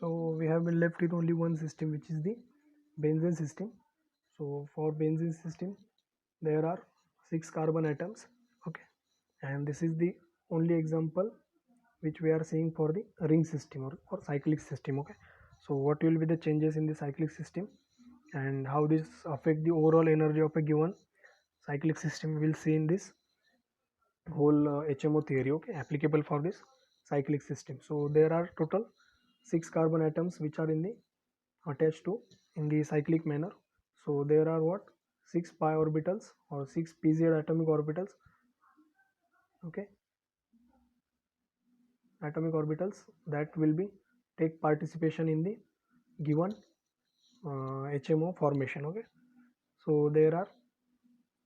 So we have been left with only one system, which is the benzene system. So for benzene system there are 6 carbon atoms, okay, and this is the only example which we are seeing for the ring system or cyclic system, okay. So what will be the changes in the cyclic system and how this affect the overall energy of a given cyclic system, we will see in this whole HMO theory, okay, applicable for this cyclic system. So there are total 6 carbon atoms which are in the attached to in the cyclic manner. So there are what, 6 pi orbitals or 6 pz atomic orbitals, okay, atomic orbitals that will be take participation in the given HMO formation, okay. So there are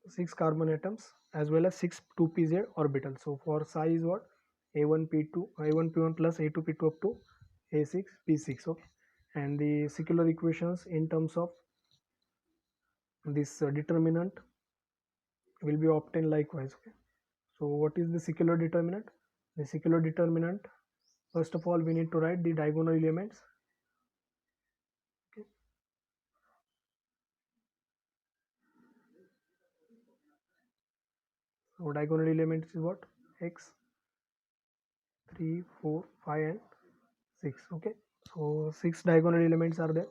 6 carbon atoms as well as 6 2pz orbitals. So for psi is what, a1p2 a1p1 plus a2p2 up to a6p6, okay. And the secular equations in terms of this determinant will be obtained likewise, okay. So what is the secular determinant? The secular determinant, first of all we need to write the diagonal elements, okay. So diagonal elements is what, x 3 4 5 and 6, okay. So 6 diagonal elements are there.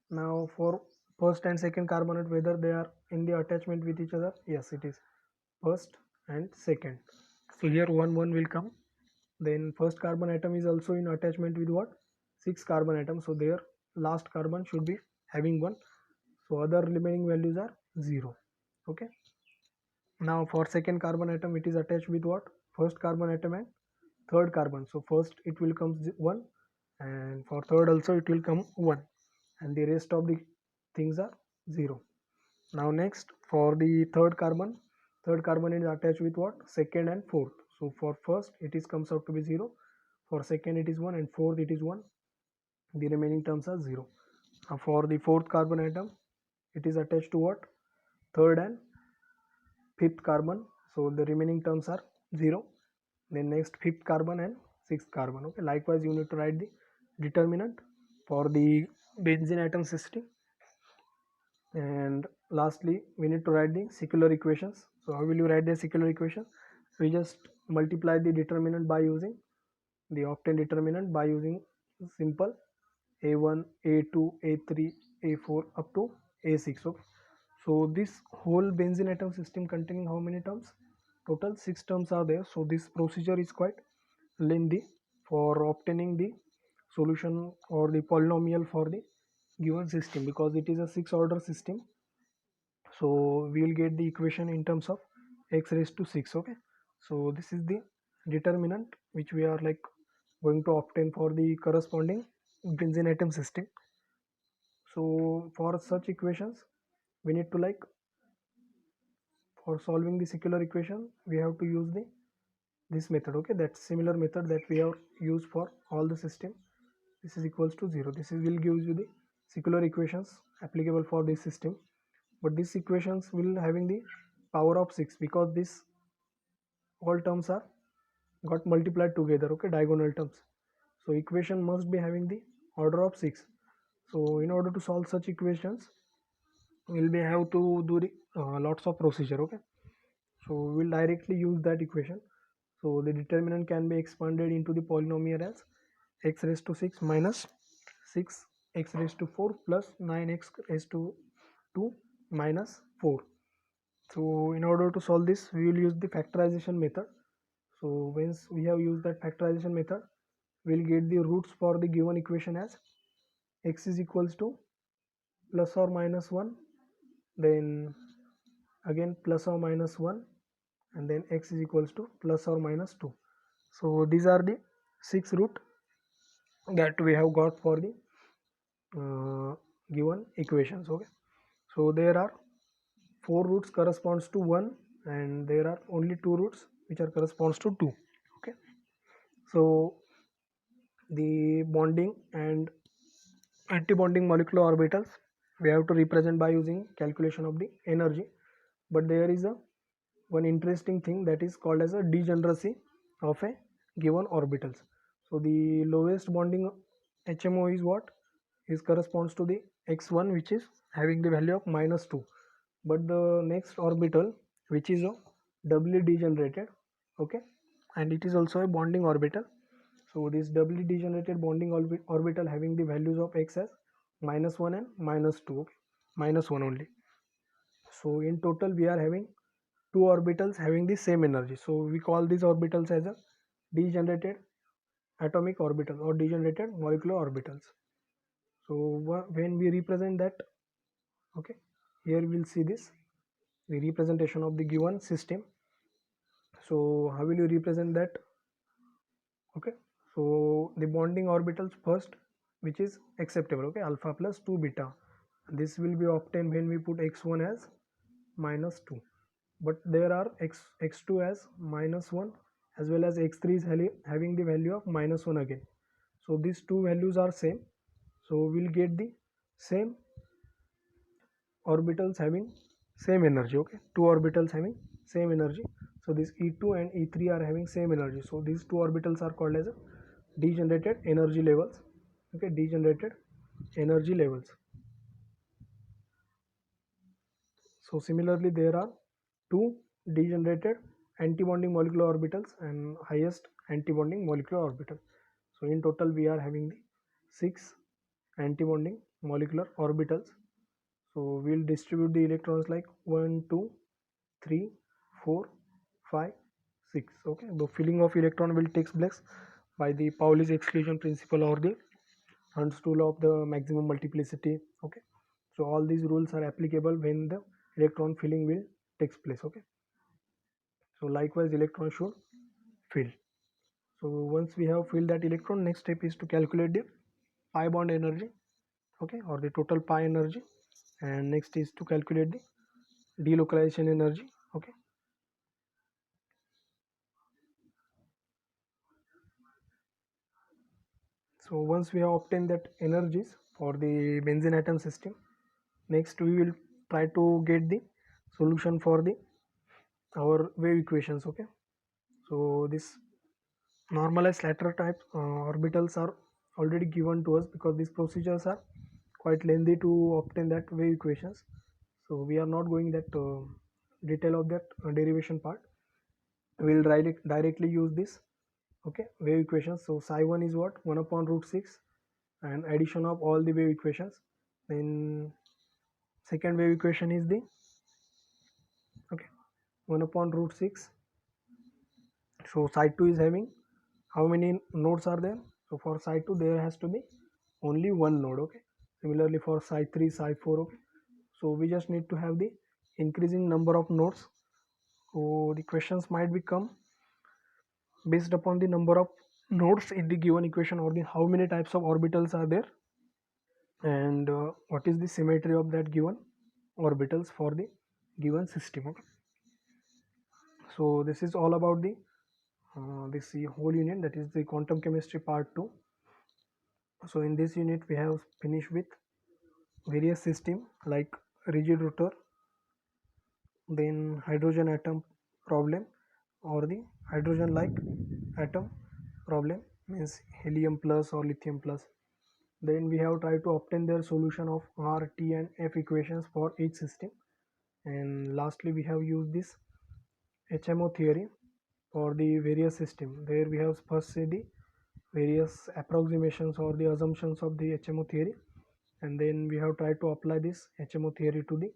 Now for first and second carbonate, whether they are in the attachment with each other, yes it is first and second. So here 1 will come. Then first carbon atom is also in attachment with what, 6 carbon atoms, so their last carbon should be having 1, so other remaining values are 0, okay. Now for second carbon atom, it is attached with what, first carbon atom and third carbon. So first it will come 1 and for third also it will come 1 and the rest of the things are 0. Now next for the third carbon is attached with what, second and fourth. So for first it is comes out to be 0, for second it is 1 and fourth it is 1, the remaining terms are 0. Now for the fourth carbon atom, it is attached to what, third and fifth carbon, so the remaining terms are 0. Then next fifth carbon and sixth carbon, okay. Likewise you need to write the determinant for the benzene atom system. And lastly we need to write the secular equations. So how will you write the secular equation? We just multiply the determinant by using the obtained determinant by using simple a1 a2 a3 a4 up to a6, okay. So this whole benzene atom system containing how many terms? Total 6 terms are there. So this procedure is quite lengthy for obtaining the solution or the polynomial for the given system, because it is a 6 order system. So we will get the equation in terms of x raised to 6, okay. So this is the determinant which we are like going to obtain for the corresponding benzene atom system. So for such equations we need to like, for solving the secular equation we have to use the this method, okay, that similar method that we have used for all the system. This is equals to 0, this is will give you the secular equations applicable for this system. But these equations will having the power of 6 because this all terms are got multiplied together, okay, diagonal terms. So equation must be having the order of 6. So in order to solve such equations we'll be have to do the lots of procedure, okay. So we'll directly use that equation. So the determinant can be expanded into the polynomial as x raised to 6 minus 6 x raised to 4 plus 9x raised to 2 minus 4. So in order to solve this we will use the factorization method. So once we have used that factorization method, we'll get the roots for the given equation as x is equals to plus or minus 1, then again plus or minus 1, and then x is equals to plus or minus 2. So these are the 6 root that we have got for the given equations, okay. So there are 4 roots corresponds to 1 and there are only 2 roots which are corresponds to 2, okay. So the bonding and anti-bonding molecular orbitals we have to represent by using calculation of the energy. But there is a one interesting thing that is called as a degeneracy of a given orbitals. So the lowest bonding HMO is what? Is corresponds to the x1, which is having the value of -2. But the next orbital, which is doubly degenerated, okay, and it is also a bonding orbital. So this doubly degenerated bonding orbital having the values of x as -1 and -2, okay, -1 only. So in total we are having two orbitals having the same energy. So we call these orbitals as a degenerated atomic orbital or degenerated molecular orbitals. So when we represent that, okay, here we will see this, the representation of the given system. So how will you represent that? Okay, so the bonding orbitals first, which is acceptable, okay, alpha plus 2 beta, this will be obtained when we put x1 as -2, but there are x2 as -1 as well as x3 is having the value of -1 again. So these two values are same, so we'll get the same orbitals having same energy, okay, two orbitals having same energy. So this E2 and E3 are having same energy, so these two orbitals are called as a degenerated energy levels, okay, degenerated energy levels. So similarly there are two degenerated antibonding molecular orbitals and highest antibonding molecular orbital. So in total we are having the 6 antibonding molecular orbitals. So we'll distribute the electrons like 1 2 3 4 5 6, okay. The filling of electron will take place by the Pauli's exclusion principle or the Hund's rule of the maximum multiplicity, okay. So all these rules are applicable when the electron filling will takes place, okay. So likewise electron should fill. So once we have filled that electron, next step is to calculate the pi bond energy, okay, or the total pi energy, and next is to calculate the delocalization energy, okay. So once we have obtained that energies for the benzene atom system, next we will try to get the solution for the our wave equations, okay. So this normalized lateral type orbitals are already given to us because these procedures are quite lengthy to obtain that wave equations. So we are not going that detail of that derivation part. We will directly use this, okay, wave equations. So psi1 is what? 1 upon root 6 and addition of all the wave equations. Then second wave equation is the, okay, 1 upon root 6. So psi 2 is having how many nodes are there? So for psi 2 there has to be only one node, okay. Similarly for psi 3, psi 4, okay. So we just need to have the increasing number of nodes. So the questions might become based upon the number of nodes in the given equation or the how many types of orbitals are there, and what is the symmetry of that given orbitals for the given system, okay. So this is all about the this whole unit, that is the quantum chemistry part 2. So in this unit we have finished with various system like rigid rotor, then hydrogen atom problem or the hydrogen like atom problem, means helium plus or lithium plus. Then we have tried to obtain their solution of R, T and F equations for each system. And lastly we have used this HMO theory for the various system. There we have first say the various approximations or the assumptions of the HMO theory, and then we have tried to apply this HMO theory to the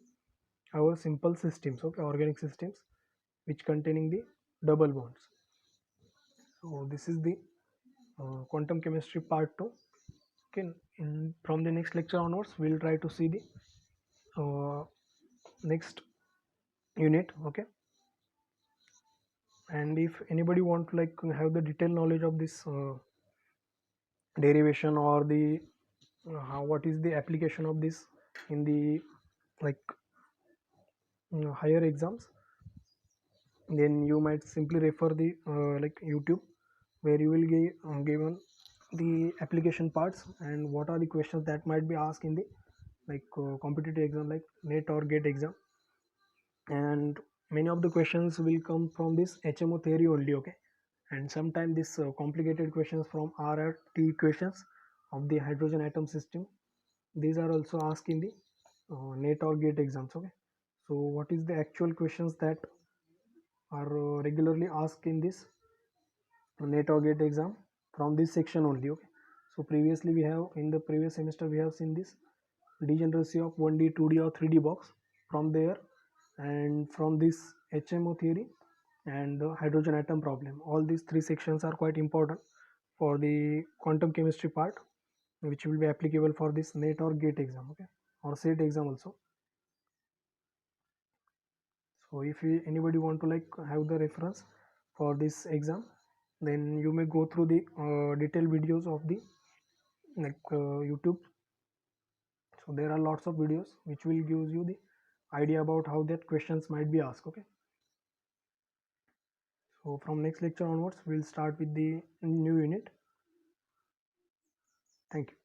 our simple systems, okay, organic systems which containing the double bonds. So this is the quantum chemistry part 2, okay. From the next lecture onwards we'll try to see the uh, next unit, okay. And if anybody want to like have the detailed knowledge of this derivation or the how what is the application of this in the like higher exams, then you might simply refer the like YouTube, where you will get given the application parts and what are the questions that might be asked in the like competitive exam like NET or GATE exam. And many of the questions will come from this HMO theory only, okay. And sometimes this complicated questions from R or T equations of the hydrogen atom system. These are also asked in the NET or GATE exams. Okay, so what is the actual questions that are regularly asked in this NET or GATE exam from this section only? Okay, so previously we have, in the previous semester we have seen this degeneracy of 1D, 2D or 3D box from there, and from this HMO theory and the hydrogen atom problem. All these three sections are quite important for the quantum chemistry part, which will be applicable for this NET or GATE exam, okay, or SET exam also. So if anybody want to like have the reference for this exam, then you may go through the detailed videos of the YouTube. So there are lots of videos which will give you the idea about how that questions might be asked. Okay, so from next lecture onwards we'll start with the new unit. Thank you.